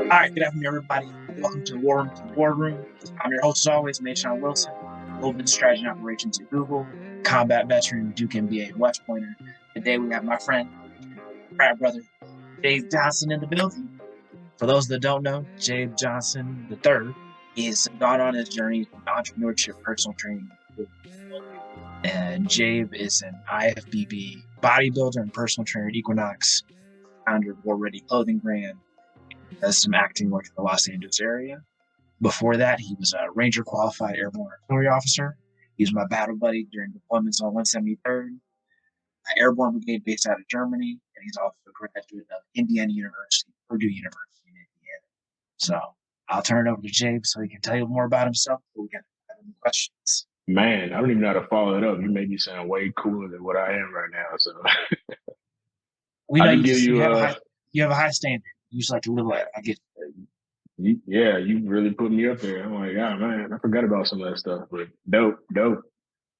All right, good afternoon, everybody. Welcome to War Room to the War Room. I'm your host, as always, Mayshawn Wilson, Global Strategy and Operations at Google, combat veteran, Duke MBA, and West Pointer. Today, we have my friend, frat brother, Jabe Johnson in the building. For those that don't know, Jabe Johnson III is gone on his journey to entrepreneurship, personal training, and Jabe is an IFBB bodybuilder and personal trainer at Equinox, founder of War Ready Clothing brand, does some acting work in the Los Angeles area. Before that, he was a Ranger qualified Airborne Artillery officer. He was my battle buddy during deployments on 173rd, Airborne Brigade based out of Germany, and he's also a graduate of Indiana University, Purdue University in Indiana. So I'll turn it over to Jabe so he can tell you more about himself before we get any questions. Man, I don't even know how to follow it up. You made me sound way cooler than what I am right now. So we know you have a high standard. You just like to live like I get. Yeah, you really put me up there. I'm like, oh man, I forgot about some of that stuff. But dope.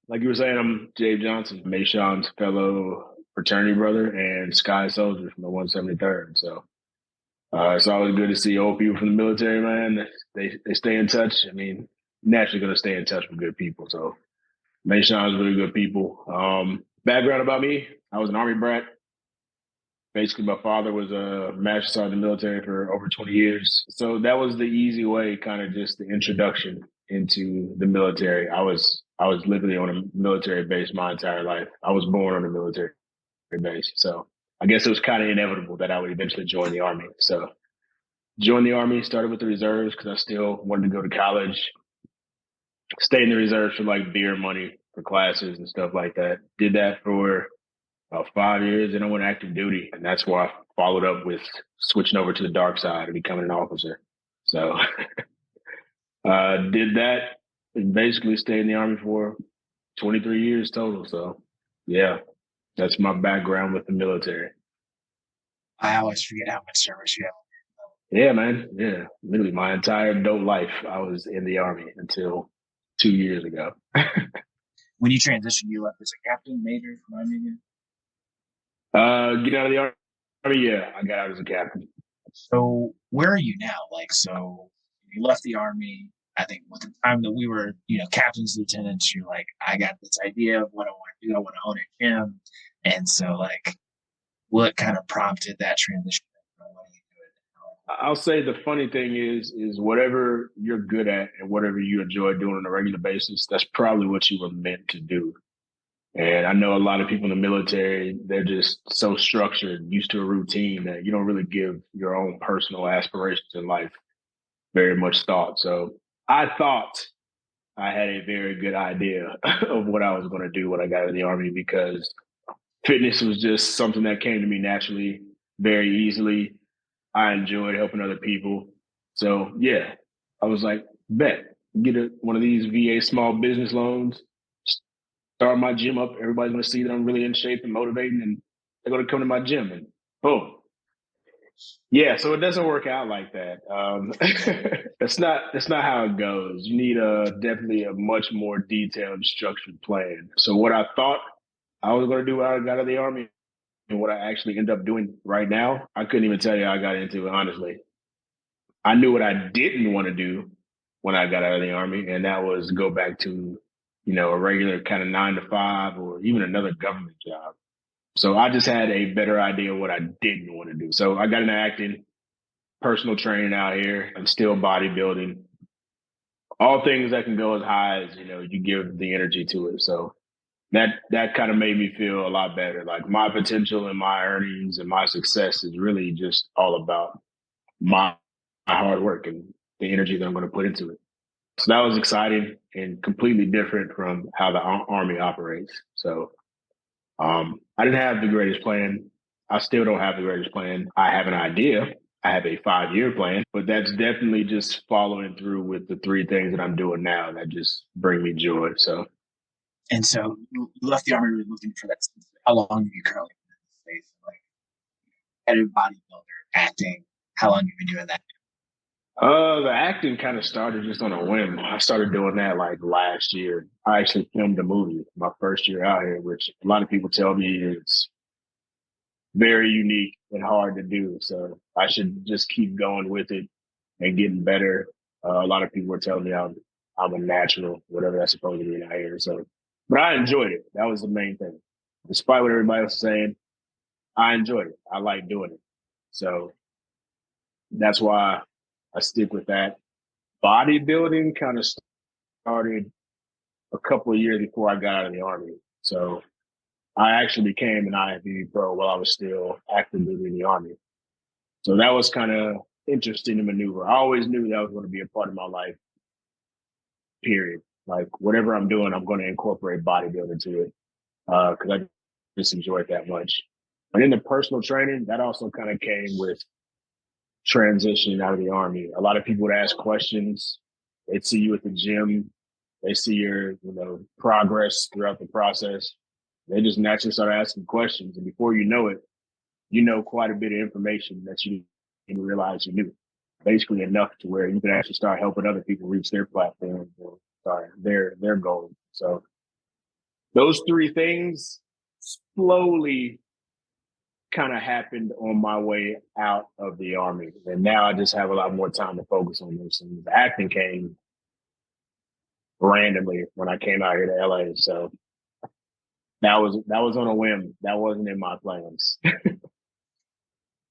Like you were saying, I'm Jabe Johnson, Mayshawn's fellow fraternity brother and Sky Soldier from the 173rd. So it's always good to see old people from the military, man. They stay in touch. I mean, naturally going to stay in touch with good people. So Mayshawn's really good people. Background about me, I was an Army brat. Basically, my father was a master sergeant in the military for over 20 years. So that was the easy way, kind of just the introduction into the military. I was literally on a military base my entire life. I was born on a military base. So I guess it was kind of inevitable that I would eventually join the Army. So joined the Army, started with the reserves because I still wanted to go to college. Stayed in the reserves for like beer money for classes and stuff like that. Did that for about 5 years, and I went active duty, and that's why I followed up with switching over to the dark side and becoming an officer. So did that and basically stayed in the Army for 23 years total. So yeah, that's my background with the military. I always forget how much service you have. Yeah, man. Yeah, literally my entire adult life, I was in the Army until 2 years ago. When you transitioned, you left as a captain, major, remind me again? Get out of the Army. Yeah, I got out as a captain. So where are you now? Like, so you left the Army. I think with the time that we were, captains, lieutenants, you're like, I got this idea of what I want to do. I want to own a gym. And so, like, what kind of prompted that transition? I'll say the funny thing is whatever you're good at and whatever you enjoy doing on a regular basis, that's probably what you were meant to do. And I know a lot of people in the military, they're just so structured, used to a routine that you don't really give your own personal aspirations in life very much thought. So I thought I had a very good idea of what I was going to do when I got in the Army because fitness was just something that came to me naturally, very easily. I enjoyed helping other people. So yeah, I was like, bet, get one of these VA small business loans, start my gym up. Everybody's going to see that I'm really in shape and motivating, and they're going to come to my gym, and boom. Yeah, so it doesn't work out like that. That's not how it goes. You need definitely a much more detailed, structured plan. So what I thought I was going to do when I got out of the Army and what I actually end up doing right now, I couldn't even tell you how I got into it, honestly. I knew what I didn't want to do when I got out of the Army, and that was go back to a regular kind of 9 to 5 or even another government job. So I just had a better idea of what I didn't want to do. So I got into acting, personal training out here. I'm still bodybuilding. All things that can go as high as, you give the energy to it. So that kind of made me feel a lot better. Like my potential and my earnings and my success is really just all about my hard work and the energy that I'm going to put into it. So that was exciting and completely different from how the Army operates. So I didn't have the greatest plan. I still don't have the greatest plan. I have an idea. I have a 5-year plan, but that's definitely just following through with the 3 things that I'm doing now that just bring me joy. So. And so you left the Army looking for that. How long have you currently been in this space? Like, competitive bodybuilder, acting. How long have you been doing that? The acting kind of started just on a whim. I started doing that like last year. I actually filmed a movie my first year out here, which a lot of people tell me is very unique and hard to do. So I should just keep going with it and getting better. A lot of people were telling me I'm a natural, whatever that's supposed to mean out here. So, but I enjoyed it. That was the main thing. Despite what everybody was saying, I enjoyed it. I like doing it. So that's why I stick with that. Bodybuilding kind of started a couple of years before I got out of the Army. So I actually became an IFBB pro while I was still actively in the Army. So that was kind of interesting to maneuver. I always knew that was going to be a part of my life, period. Like whatever I'm doing, I'm going to incorporate bodybuilding to it because I just enjoy it that much. But in the personal training, that also kind of came with transitioning out of the Army. A lot of people would ask questions. They'd see you at the gym. They see your, progress throughout the process. They just naturally start asking questions. And before you know it, you know quite a bit of information that you didn't realize you knew. Basically enough to where you can actually start helping other people reach their platform or their goals. So those three things slowly kind of happened on my way out of the Army. And now I just have a lot more time to focus on those things. The acting came randomly when I came out here to LA. So that was on a whim. That wasn't in my plans. And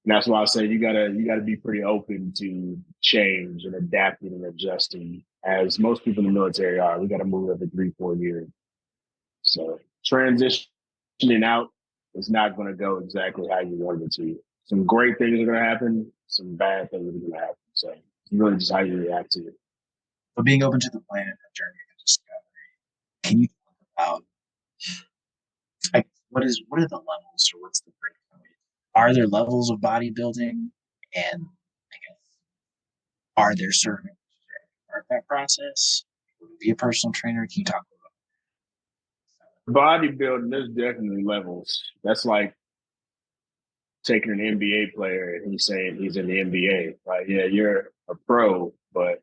that's why I say you gotta be pretty open to change and adapting and adjusting, as most people in the military are. We gotta move every 3-4 years. So transitioning out is not gonna go exactly how you wanted it to. Some great things are gonna happen, some bad things are gonna happen. So it's really just how you react to it. But being open to the plan and the journey of discovery, can you talk about what are the levels or what's the breakdown? Are there levels of bodybuilding, and I guess are there certain part of that process? Be a personal trainer. Can you talk about Bodybuilding, there's definitely levels. That's like taking an NBA player and he's saying he's in the NBA. Like, yeah, you're a pro, but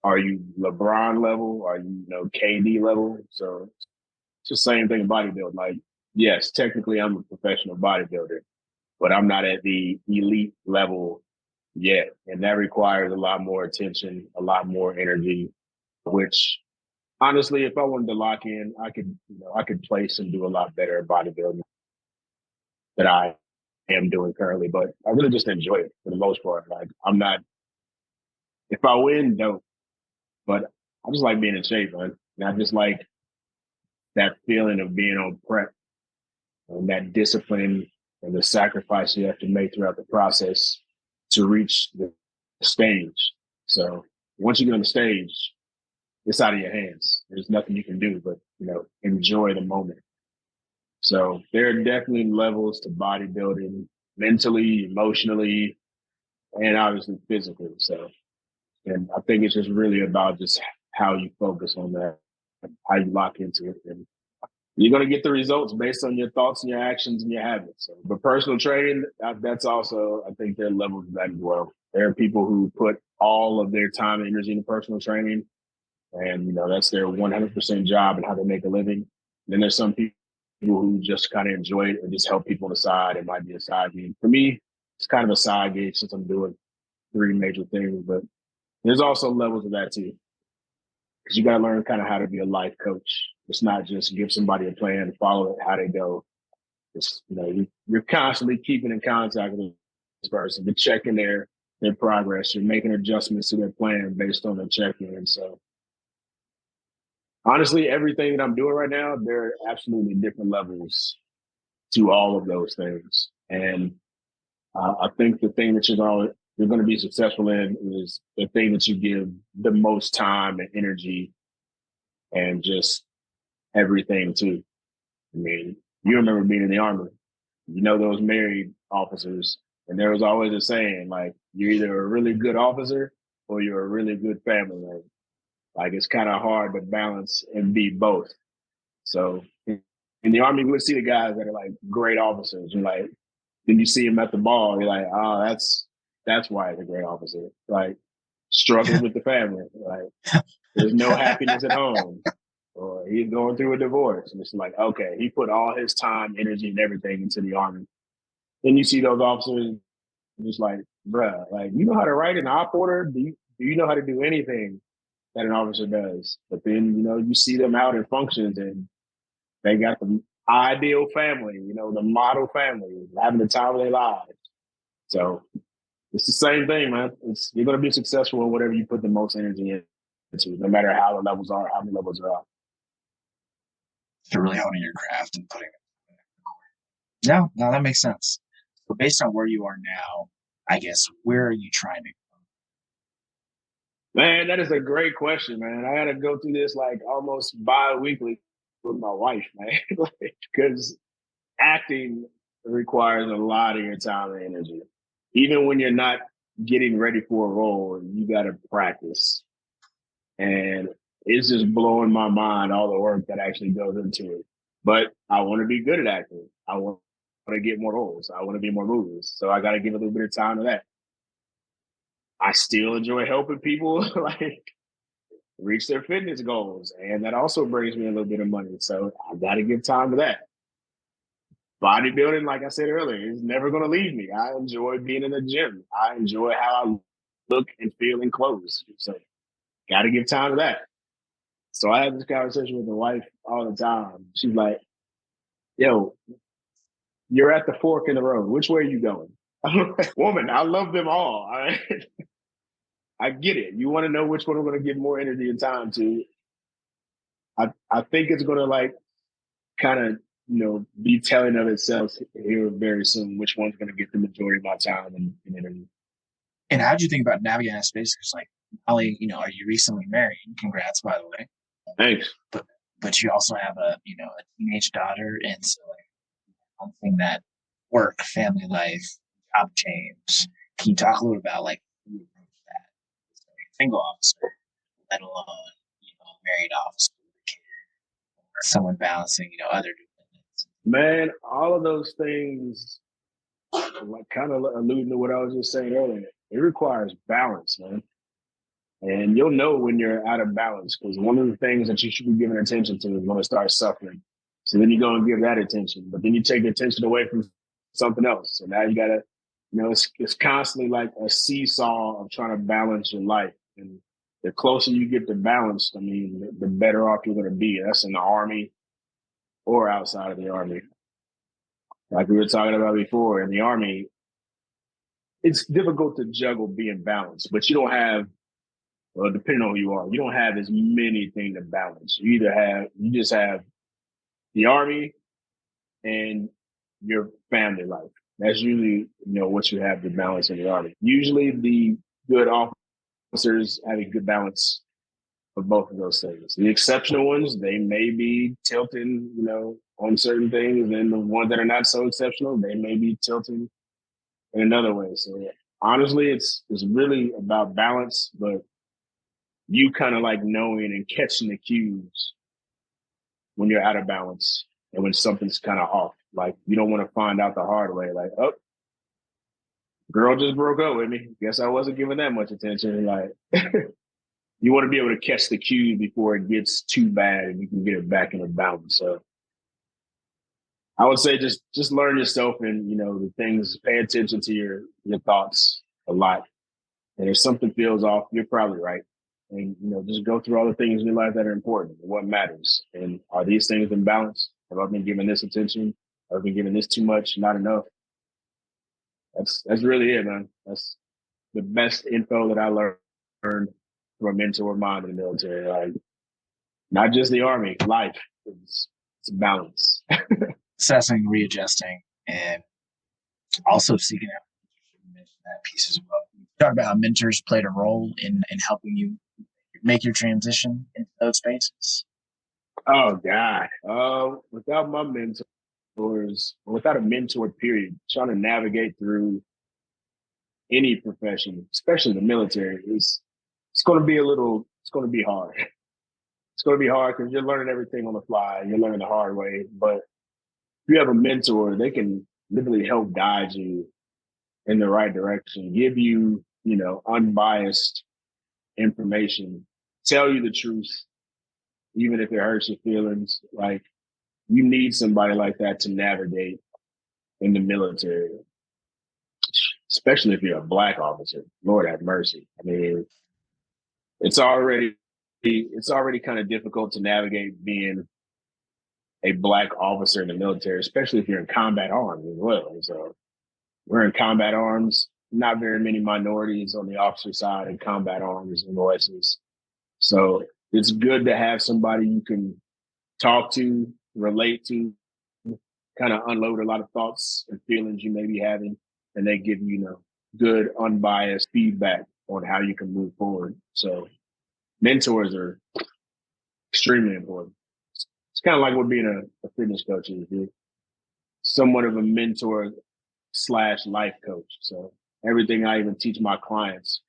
are you LeBron level? Are you, KD level? So it's the same thing in bodybuilding. Like, yes, technically I'm a professional bodybuilder, but I'm not at the elite level yet. And that requires a lot more attention, a lot more energy, which honestly, if I wanted to lock in, I could place and do a lot better at bodybuilding than I am doing currently. But I really just enjoy it for the most part. Like if I win, dope. But I just like being in shape, man. And I just like that feeling of being on prep and that discipline and the sacrifice you have to make throughout the process to reach the stage. So once you get on the stage, it's out of your hands. There's nothing you can do but, enjoy the moment. So there are definitely levels to bodybuilding, mentally, emotionally, and obviously physically. So, and I think it's just really about just how you focus on that, how you lock into it. And you're going to get the results based on your thoughts and your actions and your habits. So, but personal training, that's also, I think there are levels of that as well. There are people who put all of their time and energy into personal training, and that's their 100% job and how they make a living. And then there's some people who just kind of enjoy it and just help people on the side. It might be a side gig. For me, it's kind of a side gig since I'm doing 3 major things, but there's also levels of that too. Because you got to learn kind of how to be a life coach. It's not just give somebody a plan, follow it, how they go. It's, you're constantly keeping in contact with this person. You're checking their progress. You're making adjustments to their plan based on their check-in. So honestly, everything that I'm doing right now, there are absolutely different levels to all of those things. And I think the thing that you're going to be successful in is the thing that you give the most time and energy and just everything to. I mean, you remember being in the Army, those married officers, and there was always a saying, like, you're either a really good officer or you're a really good family man. Like, it's kind of hard to balance and be both. So in the Army, we would see the guys that are like great officers. And like, then you see him at the ball, you're like, oh, that's why he's a great officer. Like, struggling with the family. Like, there's no happiness at home. Or he's going through a divorce. And it's like, okay, he put all his time, energy, and everything into the Army. Then you see those officers just like bruh, like, you know how to write an op order? Do you know how to do anything that an officer does? But then, you see them out in functions and they got the ideal family, the model family, having the time of their lives. So it's the same thing, man. You're going to be successful in whatever you put the most energy into, no matter how the levels are, how many levels are out. To really honing your craft and putting it. No, that makes sense. So based on where you are now, I guess, where are you trying to go? Man, that is a great question, man. I got to go through this like almost bi-weekly with my wife, man, because acting requires a lot of your time and energy. Even when you're not getting ready for a role, you got to practice. And it's just blowing my mind, all the work that actually goes into it. But I want to be good at acting. I want to get more roles. I want to be more movies. So I got to give a little bit of time to that. I still enjoy helping people like reach their fitness goals. And that also brings me a little bit of money. So I got to give time to that. Bodybuilding, like I said earlier, is never going to leave me. I enjoy being in the gym. I enjoy how I look and feel in clothes. So got to give time to that. So I have this conversation with my wife all the time. She's like, yo, you're at the fork in the road. Which way are you going? I'm like, woman, I love them all. All right? I get it. You want to know which one I'm going to give more energy and time to. I think it's going to like kind of, be telling of itself here very soon, which one's going to get the majority of my time and energy. And how'd you think about navigating that space? Because like, Ollie, are you recently married? Congrats, by the way. Thanks. But you also have a teenage daughter, and so like one thing that work, family life, job change. Can you talk a little about like who approached that? So, single officer, let alone married officer, or someone balancing other dependents. Man, all of those things, like kind of alluding to what I was just saying earlier, it requires balance, man. And you'll know when you're out of balance because one of the things that you should be giving attention to is when it starts suffering. So then you go and give that attention, but then you take attention away from something else. So now you got to, it's constantly like a seesaw of trying to balance your life. And the closer you get to balance, I mean, the better off you're going to be. That's in the Army or outside of the Army. Like we were talking about before, in the Army, it's difficult to juggle being balanced, but you don't have, well, depending on who you are, you don't have as many things to balance. You just have the Army and your family life. That's usually, what you have to balance in the Army. Usually the good officers have a good balance of both of those things. The exceptional ones, they may be tilting, on certain things, and the ones that are not so exceptional, they may be tilting in another way. So honestly, it's really about balance, but you kind of like knowing and catching the cues when you're out of balance and when something's kind of off. Like you don't want to find out the hard way. Like, oh, girl just broke up with me. Guess I wasn't giving that much attention. Like you want to be able to catch the cues before it gets too bad and you can get it back in a balance. So I would say just learn yourself and, the things, pay attention to your thoughts a lot. And if something feels off, you're probably right. And, just go through all the things in your life that are important and what matters. And are these things in balance? Have I been giving this attention? Have I been giving this too much, not enough? That's really it, man. That's the best info that I learned from a mentor of mine in the military. Like, not just the Army, life. It's balance. Assessing, readjusting, and also seeking out that piece as well. Talk about how mentors played a role in helping you make your transition into those spaces. Oh God! Without my mentors, without a mentor, period, trying to navigate through any profession, especially the military, it's going to be it's going to be hard. It's going to be hard because you're learning everything on the fly. You're learning the hard way. But if you have a mentor, they can literally help guide you in the right direction, give you, unbiased information, tell you the truth, even if it hurts your feelings. Like you need somebody like that to navigate in the military, especially if you're a Black officer. Lord have mercy. I mean, it's already kind of difficult to navigate being a Black officer in the military, especially if you're in combat arms as well. So we're in combat arms. Not very many minorities on the officer side in combat arms and OSs. So it's good to have somebody you can talk to, relate to, kind of unload a lot of thoughts and feelings you may be having, and they give you, good, unbiased feedback on how you can move forward. So mentors are extremely important. It's kind of like what being a fitness coach is, dude. Somewhat of a mentor / life coach. So everything I even teach my clients,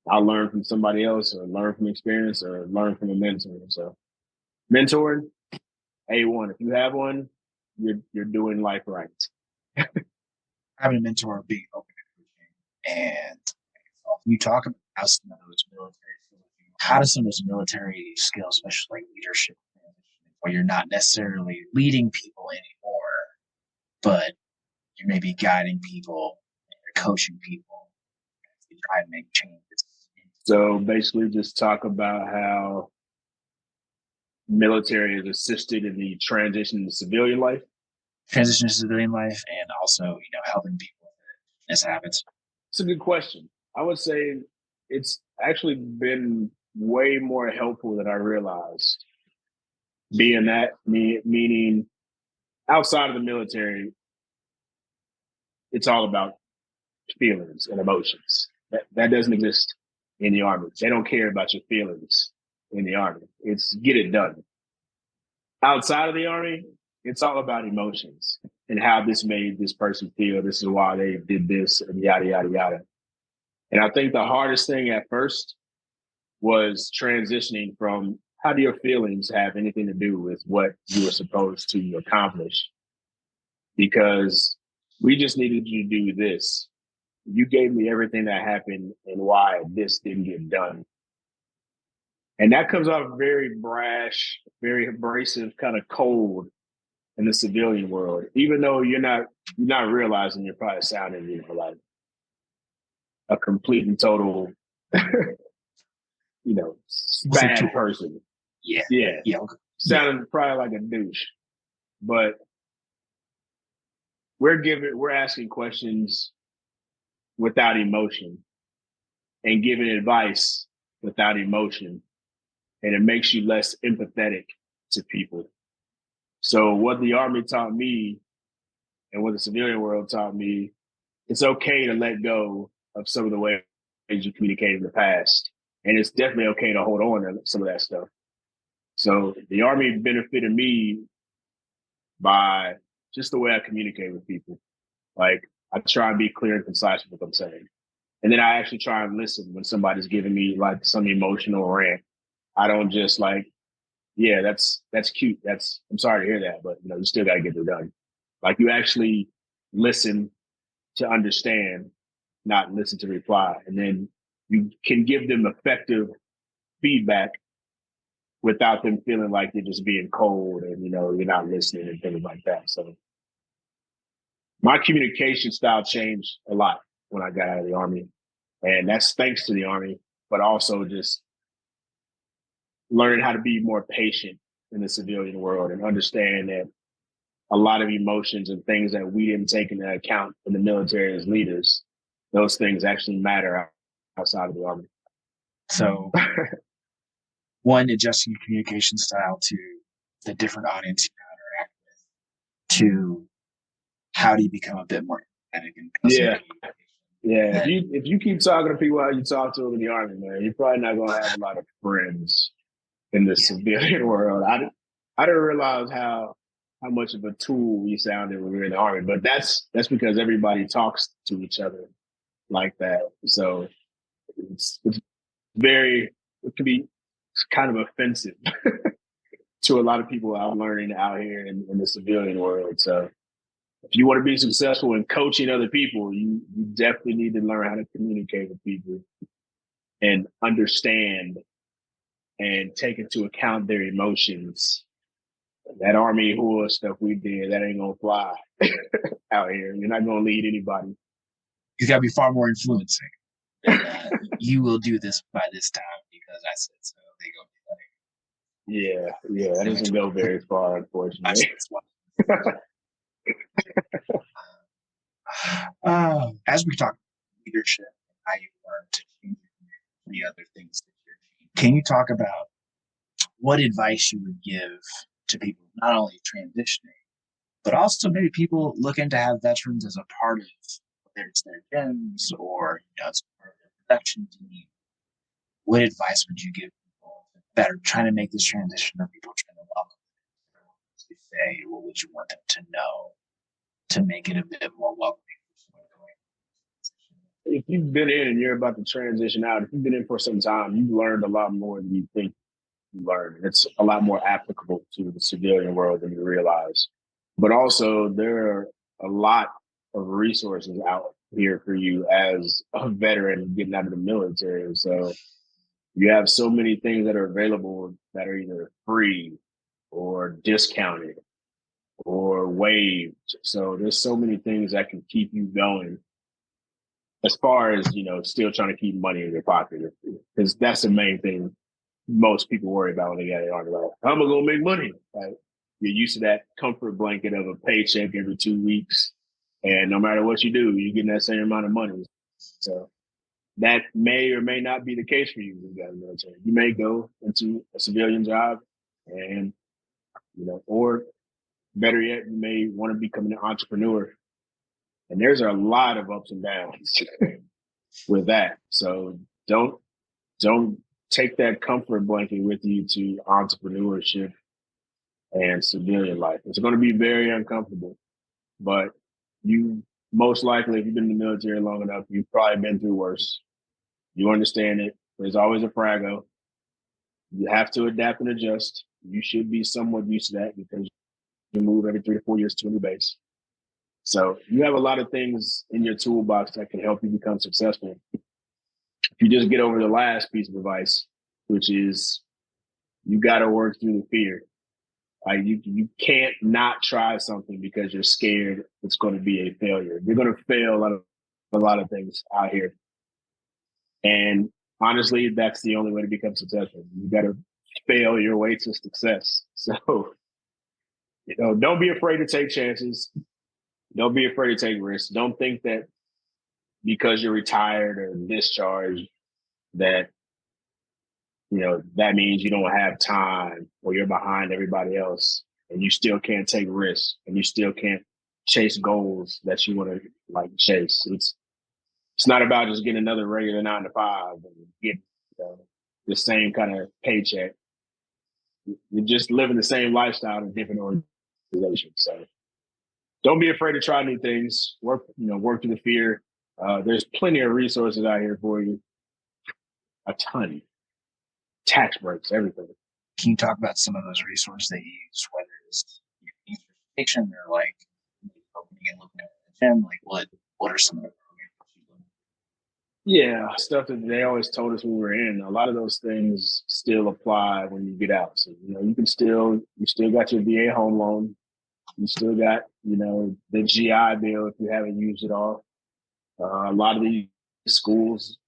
I'll learn from somebody else or learn from experience or learn from a mentor. So mentoring, A1. If you have one, you're doing life right. Having a mentor, being open to coaching, and you talk about how some of those military skills, how do some of those military skills, especially like leadership, where you're not necessarily leading people anymore, but you're maybe guiding people and you're coaching people to try and make changes. So basically just talk about how military is assisted in the transition to civilian life. Transition to civilian life, and also, helping people with fitness habits. It's a good question. I would say it's actually been way more helpful than I realized. Being that, meaning outside of the military, it's all about feelings and emotions. That doesn't exist in the Army. They don't care about your feelings in the Army. It's get it done. Outside of the Army, it's all about emotions and how this made this person feel. This is why they did this, and yada, yada, yada. And I think the hardest thing at first was transitioning from how do your feelings have anything to do with what you were supposed to accomplish? Because we just needed you to do this. You gave me everything that happened and why this didn't get done. And that comes off very brash, very abrasive, kind of cold in the civilian world, even though you're not realizing you're probably sounding like a complete and total, bad person. Yeah. Sounding probably like a douche. But we're asking questions without emotion and giving advice without emotion. And it makes you less empathetic to people. So what the Army taught me and what the civilian world taught me, it's okay to let go of some of the ways you communicated in the past. And it's definitely okay to hold on to some of that stuff. So the Army benefited me by just the way I communicate with people. Like, I try and be clear and concise with what I'm saying. And then I actually try and listen when somebody's giving me like some emotional rant. I don't just like, yeah, that's cute. I'm sorry to hear that, but you still got to get it done. Like, you actually listen to understand, not listen to reply. And then you can give them effective feedback without them feeling like you're just being cold and, you're not listening and things like that. So my communication style changed a lot when I got out of the Army. And that's thanks to the Army, but also just learning how to be more patient in the civilian world and understand that a lot of emotions and things that we didn't take into account in the military as leaders, those things actually matter outside of the Army. So, one, adjusting your communication style to the different audience you interact with. Two, how do you become a bit more empathetic? Yeah. If you keep talking to people how you talk to them in the Army, man, you're probably not going to have a lot of friends in the civilian world. I didn't realize how much of a tool we sounded when we were in the Army, but that's because everybody talks to each other like that. So it can be kind of offensive to a lot of people I'm learning out here in the civilian world. So if you want to be successful in coaching other people, you definitely need to learn how to communicate with people and understand and take into account their emotions. That Army hula stuff we did, that ain't gonna fly out here. You're not gonna lead anybody. You got to be far more influencing. You will do this by this time because I said so. They go Yeah, that doesn't go very far, unfortunately. As we talk leadership, how you learn to change the other things that you're changing, can you talk about what advice you would give to people not only transitioning, but also maybe people looking to have veterans as a part of whether it's their gyms or as part of their production team? What advice would you give people that are trying to make this transition, or people trying to welcome it? To say, what would you want them to know to make it a bit more welcoming? If you've been in and you're about to transition out, if you've been in for some time, you've learned a lot more than you think you learned. It's a lot more applicable to the civilian world than you realize. But also, there are a lot of resources out here for you as a veteran getting out of the military. So you have so many things that are available that are either free or discounted or waived. So there's so many things that can keep you going as far as, still trying to keep money in your pocket, because that's the main thing most people worry about when they got their army. Like, how am I going to make money? Like, you're used to that comfort blanket of a paycheck every 2 weeks. And no matter what you do, you're getting that same amount of money. So that may or may not be the case for you when you got in the military. You may go into a civilian job and, or better yet, you may want to become an entrepreneur. And there's a lot of ups and downs with that. So don't take that comfort blanket with you to entrepreneurship and civilian life. It's going to be very uncomfortable, but you most likely, if you've been in the military long enough, you've probably been through worse. You understand it. There's always a frago. You have to adapt and adjust. You should be somewhat used to that because you move every 3 to 4 years to a new base. So you have a lot of things in your toolbox that can help you become successful. If you just get over the last piece of advice, which is you got to work through the fear. You can't not try something because you're scared it's going to be a failure. You're going to fail at a lot of things out here. And honestly, that's the only way to become successful. You got to fail your way to success. So, don't be afraid to take chances. Don't be afraid to take risks. Don't think that because you're retired or discharged that, that means you don't have time or you're behind everybody else and you still can't take risks and you still can't chase goals that you want to chase. It's not about just getting another regular 9 to 5 and get the same kind of paycheck. You're just living the same lifestyle in different organizations. So don't be afraid to try new things. Work through the fear. There's plenty of resources out here for you. A ton. Tax breaks, everything. Can you talk about some of those resources they use, whether it's certification or opening and looking at the gym? What are some of the programs? Yeah, stuff that they always told us when we were in. A lot of those things still apply when you get out. So you still got your VA home loan. You still got the GI Bill if you haven't used it all. A lot of these schools,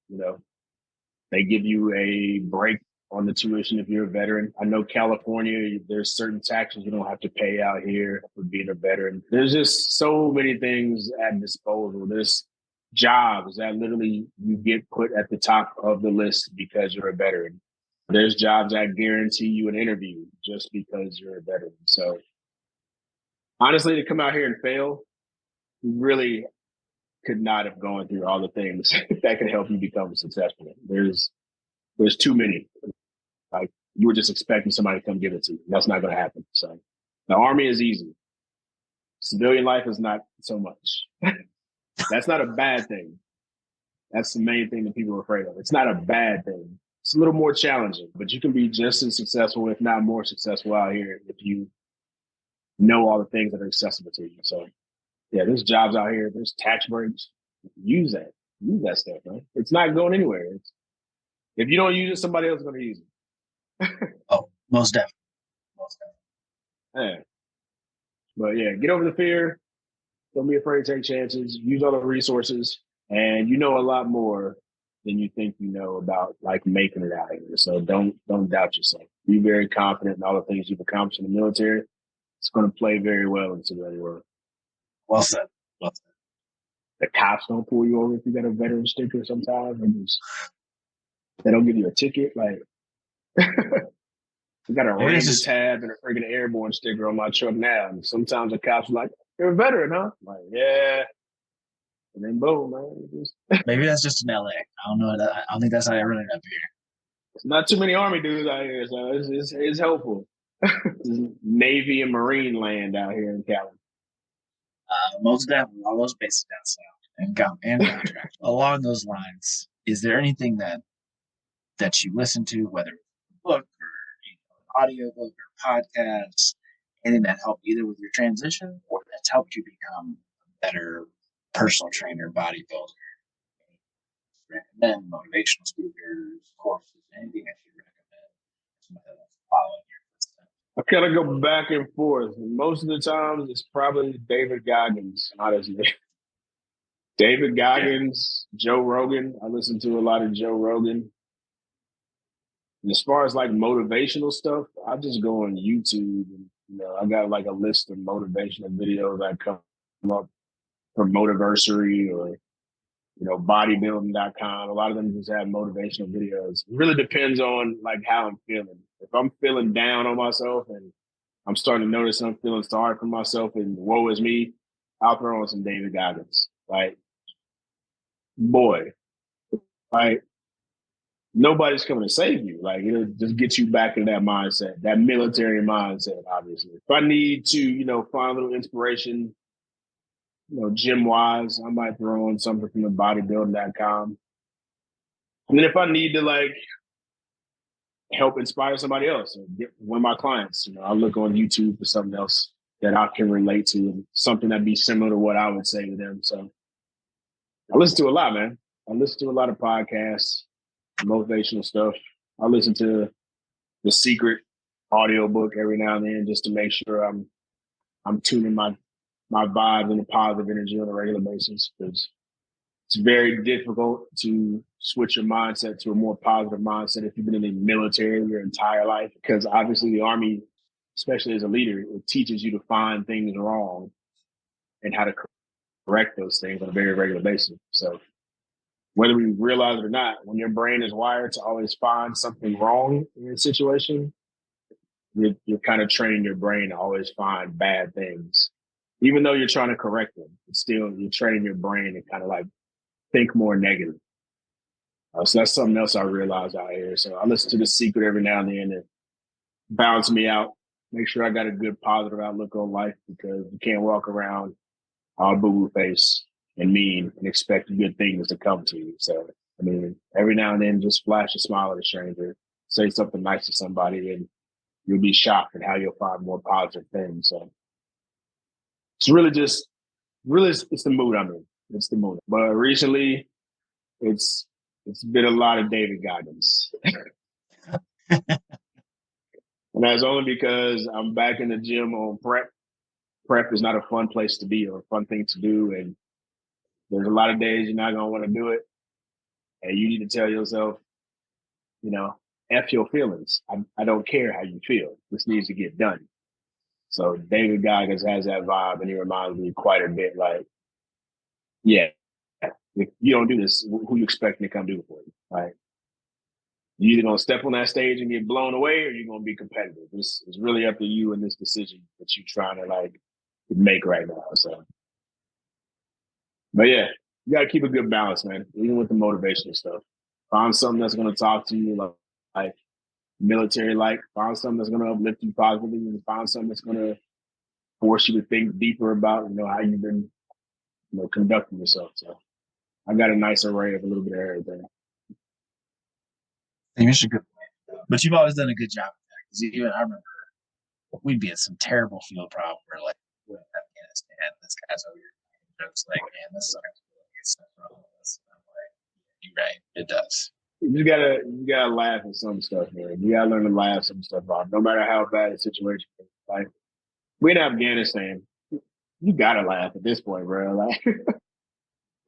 they give you a break on the tuition if you're a veteran. I know California, there's certain taxes you don't have to pay out here for being a veteran. There's just so many things at disposal. There's jobs that literally you get put at the top of the list because you're a veteran. There's jobs that guarantee you an interview just because you're a veteran. So honestly, to come out here and fail, you really could not have gone through all the things that could help you become successful. There's too many. You were just expecting somebody to come give it to you. That's not going to happen. So the Army is easy. Civilian life is not so much. That's not a bad thing. That's the main thing that people are afraid of. It's not a bad thing. It's a little more challenging, but you can be just as successful, if not more successful out here if you know all the things that are accessible to you. So yeah, there's jobs out here. There's tax breaks. Use that. Use that stuff, man. It's not going anywhere. If you don't use it, somebody else is going to use it. Oh, most definitely. Yeah. But yeah, get over the fear. Don't be afraid to take chances. Use all the resources. and you know a lot more than you think you know about like making it out here. So don't doubt yourself. Be very confident in all the things you've accomplished in the military. It's going to play very well into the world. Well said. Well said. The cops don't pull you over if you got a veteran sticker sometimes. They don't give you a ticket. Like, I got a Ranger tab and a freaking Airborne sticker on my truck now. And sometimes the cops are like, "You're a veteran, huh?" I'm like, yeah. And then boom, man. Maybe that's just in LA. I don't know. I don't think that's how they run it up here. It's not too many Army dudes out here, so it's helpful. Navy and Marine land out here in Cali. Most definitely, all those bases down south and contract. Along those lines, is there anything that you listen to, whether it's a book or audio book or podcast, anything that helped either with your transition or that's helped you become a better personal trainer, bodybuilder? Recommend motivational speakers, courses, anything that you recommend somebody that's following your footsteps? I kind of go back and forth. Most of the times, it's probably David Goggins, honestly. David Goggins, Joe Rogan. I listen to a lot of Joe Rogan. And as far as like motivational stuff, I just go on YouTube. And, I got like a list of motivational videos that come up from Motiversary or bodybuilding.com. A lot of them just have motivational videos. It really depends on like how I'm feeling. If I'm feeling down on myself and I'm starting to notice I'm feeling sorry for myself and woe is me, I'll throw on some David Goggins. Like, boy, like nobody's coming to save you. Like, it'll just get you back in that mindset, that military mindset, obviously. If I need to, find a little inspiration, gym wise, I might throw on something from the bodybuilding.com. And then if I need to like help inspire somebody else and get one of my clients, I look on YouTube for something else that I can relate to and something that'd be similar to what I would say to them. So I listen to a lot, man. I listen to a lot of podcasts, motivational stuff. I listen to The Secret audiobook every now and then just to make sure I'm tuning my vibe and the positive energy on a regular basis, because it's very difficult to switch your mindset to a more positive mindset if you've been in the military your entire life, because obviously the Army, especially as a leader, it teaches you to find things wrong and how to correct those things on a very regular basis. So whether we realize it or not, when your brain is wired to always find something wrong in a situation, you're kind of training your brain to always find bad things. Even though you're trying to correct them, it's still you're training your brain to kind of like think more negative. So that's something else I realized out here. So I listen to The Secret every now and then to balance me out, make sure I got a good positive outlook on life, because you can't walk around all boo-boo face and mean and expect good things to come to you. So, I mean, every now and then just flash a smile at a stranger, say something nice to somebody, and you'll be shocked at how you'll find more positive things. So it's it's the mood I'm in. It's the mood. But recently, it's been a lot of David Goggins. And that's only because I'm back in the gym on prep. Prep is not a fun place to be or a fun thing to do. And there's a lot of days you're not going to want to do it. And you need to tell yourself, F your feelings. I don't care how you feel. This needs to get done. So David Goggins has that vibe, and he reminds me quite a bit like, yeah, if you don't do this, who you expecting to come do it for you? Right? You're either going to step on that stage and get blown away, or you're going to be competitive. It's really up to you in this decision that you're trying to like make right now. So, but yeah, you got to keep a good balance, man, even with the motivational stuff. Find something that's going to talk to you like military, find something that's going to uplift you positively, and find something that's going to force you to think deeper about, how you've been, conducting yourself. So I got a nice array of a little bit of everything. I think it's a good point. But you've always done a good job with that. Because even I remember we'd be in some terrible field problem where we're in Afghanistan, this guy's over here jokes like, man, this sucks. It's wrong with this. And I'm like, you're right, it does. You gotta laugh at some stuff, man. You gotta learn to laugh some stuff off, no matter how bad the situation is. Like, we're in Afghanistan, you gotta laugh at this point, bro. Like,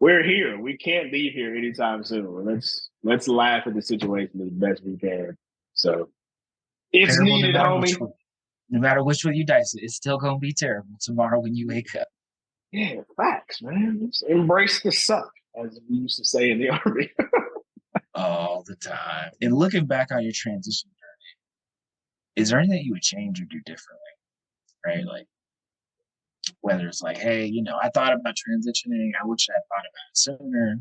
we're here. We can't leave here anytime soon. Let's laugh at the situation as best we can. So it's Terrible needed, homie. no matter which way you dice it, it's still gonna be terrible tomorrow when you wake up. Yeah, facts, man. Just embrace the suck, as we used to say in the Army. All the time. And looking back on your transition journey, is there anything you would change or do differently? Right? Like whether it's like, hey, I thought about transitioning. I wish I had thought about it sooner.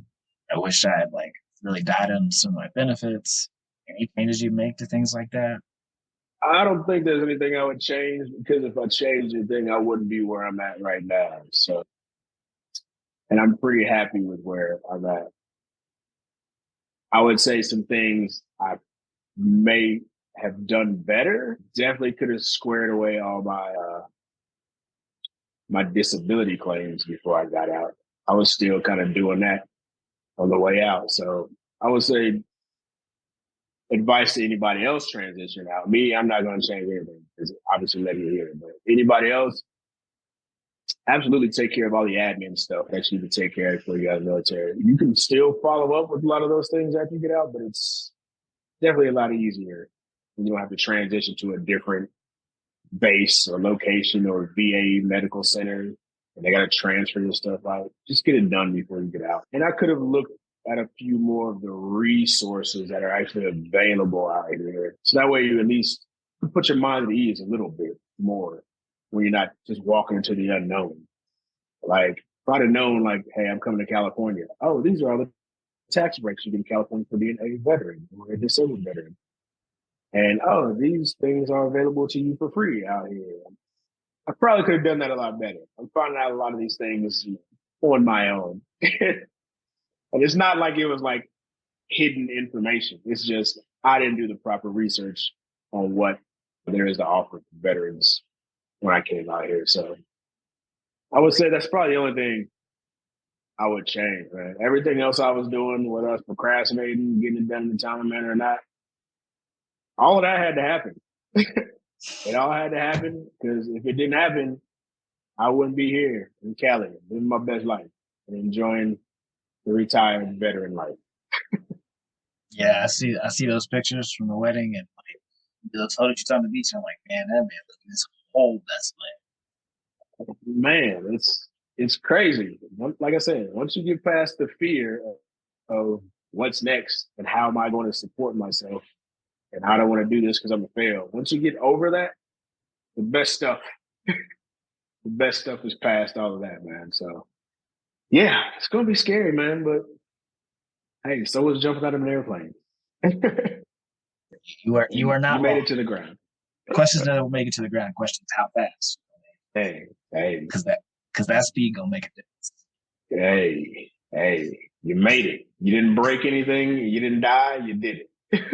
I wish I had like really died on some of my benefits. Any changes you make to things like that? I don't think there's anything I would change, because if I changed anything, I wouldn't be where I'm at right now. So, and I'm pretty happy with where I'm at. I would say some things I may have done better. Definitely could have squared away all my disability claims before I got out. I was still kind of doing that on the way out. So I would say advice to anybody else transition out. Me, I'm not going to change anything, because obviously let you hear it. But anybody else, absolutely take care of all the admin stuff that you need to take care of before you got in the military. You can still follow up with a lot of those things after you get out, but it's definitely a lot easier when you don't have to transition to a different base or location or VA medical center, and they got to transfer your stuff out. Just get it done before you get out. And I could have looked at a few more of the resources that are actually available out here. So that way you at least put your mind at ease a little bit more when you're not just walking into the unknown. Like, if I'd have known, like, hey, I'm coming to California. Oh, these are all the tax breaks you get in California for being a veteran or a disabled veteran. And, oh, these things are available to you for free out here. I probably could have done that a lot better. I'm finding out a lot of these things on my own. And it's not like it was like hidden information. It's just I didn't do the proper research on what there is to offer for veterans when I came out here. So I would say that's probably the only thing I would change, man. Everything else I was doing, whether I was procrastinating, getting it done in a timely manner or not, all of that had to happen. It all had to happen, because if it didn't happen, I wouldn't be here in Cali, living my best life and enjoying the retired veteran life. Yeah, I see those pictures from the wedding, and like those photos on the beach. And I'm like, man, that man look at this whole best life. Man, it's crazy. Like I said, once you get past the fear of what's next and how am I going to support myself and I don't want to do this because I'm a fail. Once you get over that, the best stuff is past all of that, man. So yeah, it's gonna be scary, man. But hey, so was jumping out of an airplane. You are not you made wrong. it to the ground. Questions that will make it to the ground. Questions how fast. Hey, because that speed gonna make a difference. Hey, you made it. You didn't break anything. You didn't die. You did it.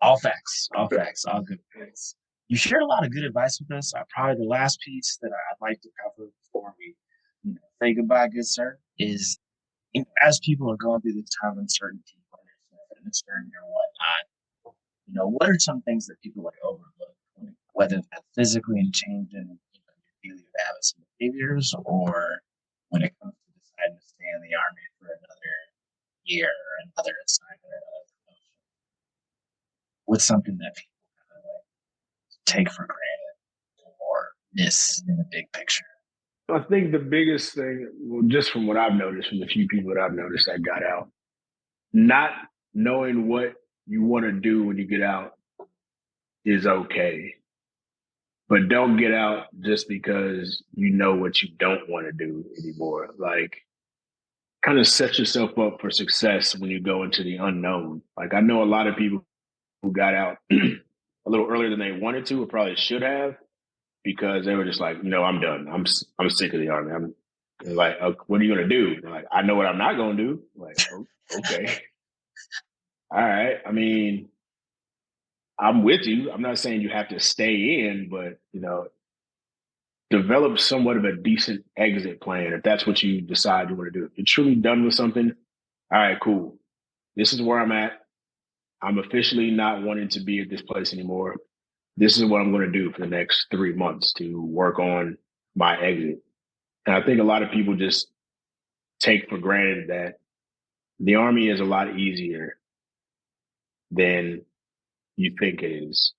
All facts, all good points. You shared a lot of good advice with us. Probably the last piece that I'd like to cover before we say goodbye, good sir, is as people are going through this time of uncertainty, whether it's fitness journey or whatnot, what are some things that people like overlook, whether that's physically and changing your daily habits and behaviors, or when it comes to deciding to stay in the Army for another year or another assignment or another promotion? What's something that people kind of like take for granted or miss in the big picture? I think the biggest thing, well, just from what I've noticed, from the few people that I've noticed that got out, not knowing what you want to do when you get out is okay. But don't get out just because you know what you don't want to do anymore. Like, kind of set yourself up for success when you go into the unknown. Like, I know a lot of people who got out a little earlier than they wanted to, or probably should have, because they were just like, I'm done. I'm sick of the Army. I'm like, what are you gonna do? They're like, I know what I'm not gonna do. I'm like, oh, okay, all right. I mean, I'm with you. I'm not saying you have to stay in, but develop somewhat of a decent exit plan if that's what you decide you want to do. If you're truly done with something, all right, cool. This is where I'm at. I'm officially not wanting to be at this place anymore. This is what I'm going to do for the next 3 months to work on my exit. And I think a lot of people just take for granted that the Army is a lot easier than you think it is.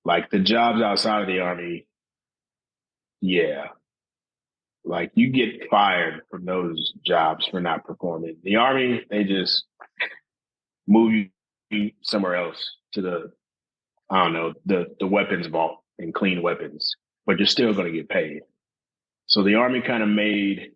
Like the jobs outside of the Army, yeah. Like you get fired from those jobs for not performing. The Army, they just move you somewhere else to the, I don't know, the weapons vault and clean weapons, but you're still going to get paid. So the Army kind of made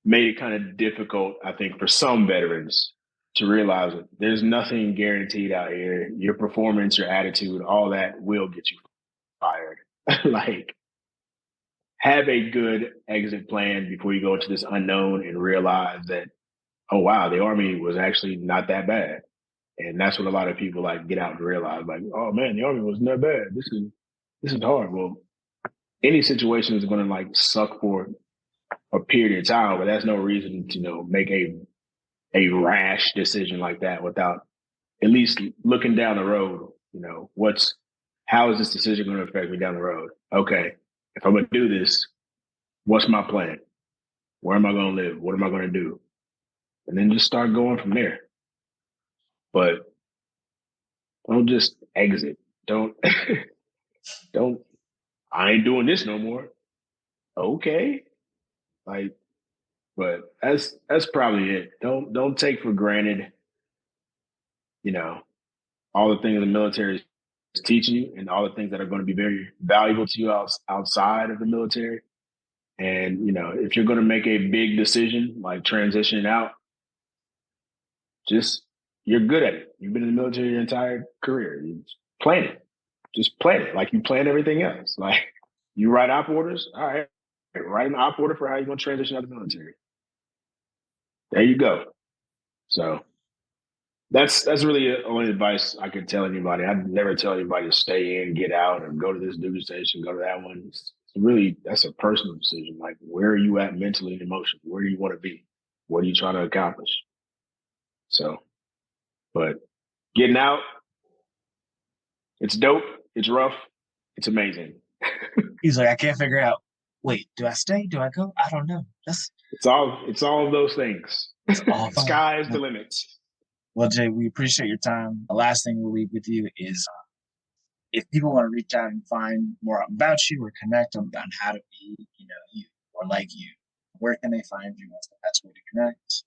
it kind of difficult, I think, for some veterans to realize that there's nothing guaranteed out here. Your performance, your attitude, all that will get you fired. Like, have a good exit plan before you go into this unknown and realize that, oh, wow, the Army was actually not that bad. And that's what a lot of people like get out and realize, like, oh man, the Army wasn't that bad. This is hard. Well, any situation is going to like suck for a period of time, but that's no reason to, make a rash decision like that without at least looking down the road. How is this decision going to affect me down the road? Okay, if I'm going to do this, what's my plan? Where am I going to live? What am I going to do? And then just start going from there. But don't just exit. Don't, I ain't doing this no more. Okay. But that's probably it. Don't take for granted, all the things the military is teaching you and all the things that are going to be very valuable to you outside of the military. And, if you're going to make a big decision, like transitioning out, you're good at it. You've been in the military your entire career. You plan it. Just plan it like you plan everything else. Like you write op orders. All right. Write an op order for how you're going to transition out of the military. There you go. So that's really the only advice I could tell anybody. I'd never tell anybody to stay in, get out, or go to this duty station, go to that one. It's really, that's a personal decision. Like, where are you at mentally and emotionally? Where do you want to be? What are you trying to accomplish? So, but getting out, it's dope. It's rough. It's amazing. He's like, I can't figure out. Wait, do I stay? Do I go? I don't know. It's all of those things. Sky is the limit. Well, Jay, we appreciate your time. The last thing we'll leave with you is if people want to reach out and find more about you or connect on how to be, you or like you, where can they find you? What's the best way to connect?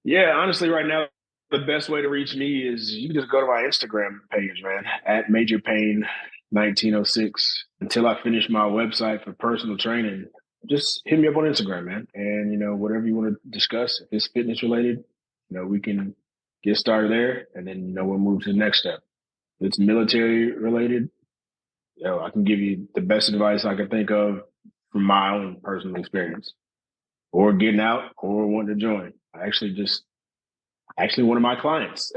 Yeah, honestly, right now, the best way to reach me is you can just go to my Instagram page, man, at Major Pain 1906. Until I finish my website for personal training, just hit me up on Instagram, man. And, whatever you want to discuss, if it's fitness related, we can get started there. And then, we'll move to the next step. If it's military related, I can give you the best advice I can think of from my own personal experience, or getting out or wanting to join. Actually, one of my clients,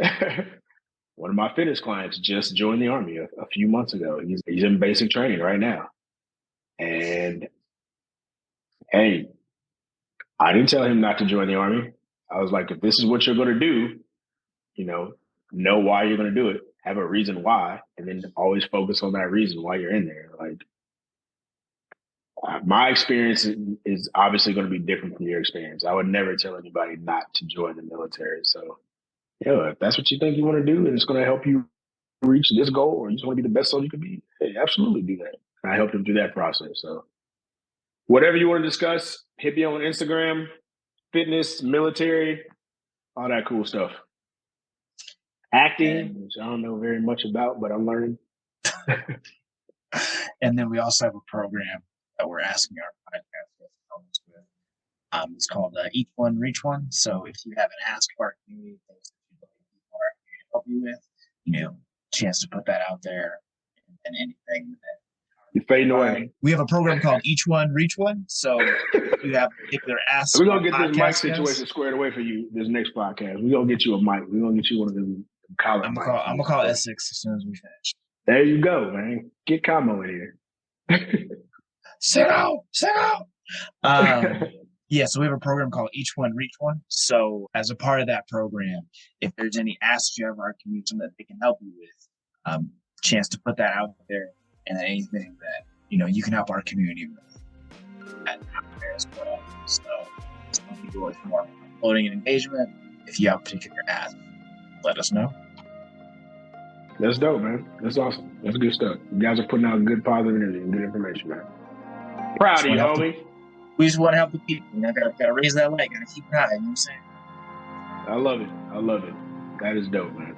one of my fitness clients just joined the Army a few months ago. He's in basic training right now. And hey, I didn't tell him not to join the Army. I was like, if this is what you're going to do, know why you're going to do it, have a reason why, and then always focus on that reason why you're in there. Like, my experience is obviously going to be different from your experience. I would never tell anybody not to join the military. So, if that's what you think you want to do and it's going to help you reach this goal, or you just want to be the best soldier you can be, hey, absolutely do that. I helped him through that process. So whatever you want to discuss, hit me on Instagram, fitness, military, all that cool stuff. Acting, which I don't know very much about, but I'm learning. And then we also have a program that we're asking our podcast guests with. It's called Each One, Reach One. So if you have an ask of our community, things that you'd like people in our community to help you with, chance to put that out there, and anything that you're fading away. We have a program called Each One, Reach One. So if you have particular asks, we're gonna get this mic situation squared away for you this next podcast. We're gonna get you a mic. We're gonna get you one of them collar I'm mics. gonna call S6 as soon as we finish. There you go, man. Get Camo in here. Sit out. Yeah, so we have a program called Each One, Reach One. So as a part of that program, if there's any asks you have of our community, something that they can help you with, chance to put that out there, and anything that you can help our community with. that out there as well. So some people with more loading and engagement. If you have a particular ask, let us know. That's dope, man. That's awesome. That's good stuff. You guys are putting out good positive energy and good information, man. Proud of you, homie. We just want to help the people. You know, gotta raise that leg, gotta keep it high. You know what I'm saying? I love it. I love it. That is dope, man.